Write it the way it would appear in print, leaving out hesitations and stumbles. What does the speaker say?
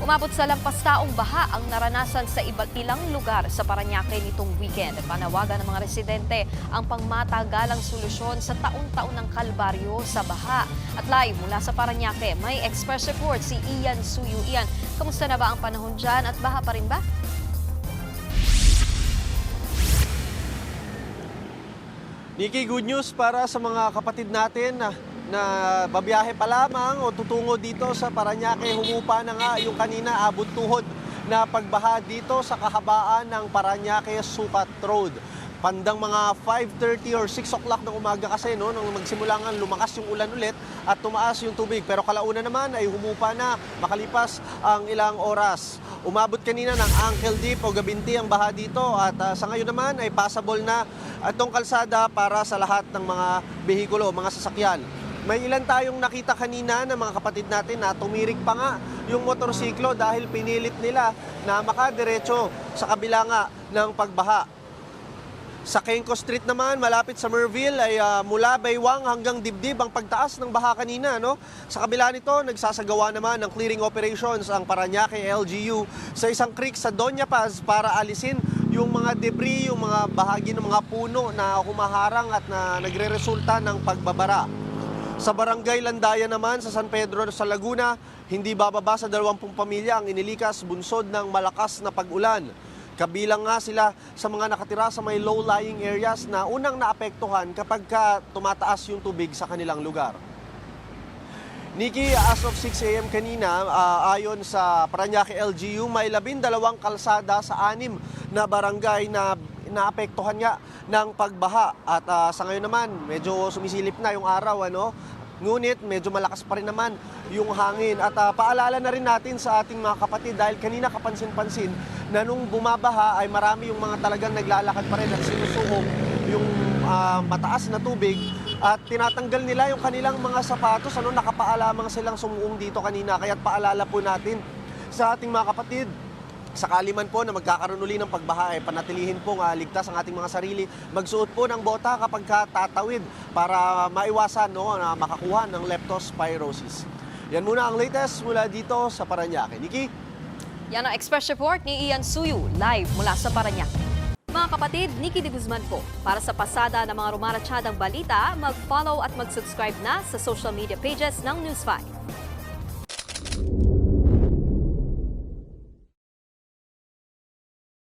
Umabot sa lampas taong baha ang naranasan sa iba't ilang lugar sa Parañaque nitong weekend. Panawagan ng mga residente ang pangmatagalang solusyon sa taon-taon ng kalbaryo sa baha. At live mula sa Parañaque, may express report si Ian Suyu. Ian, kamusta na ba ang panahon dyan at baha pa rin ba? Nikki, good news para sa mga kapatid natin na babiyahe pa lamang o tutungo dito sa Parañaque. Humupa na nga yung kanina abot tuhod na pagbaha dito sa kahabaan ng Parañaque Sucat Road. Pandang mga 5:30 or 6 o'clock ng umaga kasi nung magsimula nga lumakas yung ulan ulit at tumaas yung tubig. Pero kalauna naman ay humupa na makalipas ang ilang oras. Umabot kanina ng ankle deep o gabinti ang baha dito at sa ngayon naman ay passable na itong kalsada para sa lahat ng mga behikulo, mga sasakyan. May ilan tayong nakita kanina ng mga kapatid natin na tumirik pa nga yung motorsiklo dahil pinilit nila na makadiretso sa kabila nga ng pagbaha. Sa Kenko Street naman, malapit sa Merville, ay mula Baywang hanggang Dibdib ang pagtaas ng baha kanina. No? Sa kabila nito, nagsasagawa naman ng clearing operations ang Parañaque LGU sa isang creek sa Doña Paz para alisin yung mga debris, yung mga bahagi ng mga puno na humaharang at na nagre-resulta ng pagbabara. Sa Barangay Landayan naman sa San Pedro sa Laguna, hindi bababa sa 20 pamilya ang inilikas bunsod ng malakas na pag-ulan. Kabilang nga sila sa mga nakatira sa may low-lying areas na unang naapektuhan kapag tumataas yung tubig sa kanilang lugar. Nikki, as of 6 a.m. kanina, ayon sa Parañaque LGU, may 12 kalsada sa 6 na barangay na naapektuhan nga ng pagbaha. At sa ngayon naman, medyo sumisilip na yung araw, Ngunit medyo malakas pa rin naman yung hangin. At paalala na rin natin sa ating mga kapatid dahil kanina kapansin-pansin na nung bumabaha ay marami yung mga talagang naglalakad pa rin at sinusuong yung mataas na tubig at tinatanggal nila yung kanilang mga sapatos. Nakapaala lamang silang sumuong dito kanina. Kaya't paalala po natin sa ating mga kapatid, sakali man po na magkakaroon uli ng pagbaha, panatilihin pong ligtas ang ating mga sarili. Magsuot po ng bota kapag tatawid para maiwasan na makakuha ng leptospirosis. Yan muna ang latest mula dito sa Parañaque. Nikki? Yan ang express report ni Ian Suyu, live mula sa Parañaque. Mga kapatid, Nikki de Guzman po. Para sa pasada ng mga rumaratsyadang balita, mag-follow at mag-subscribe na sa social media pages ng News 5.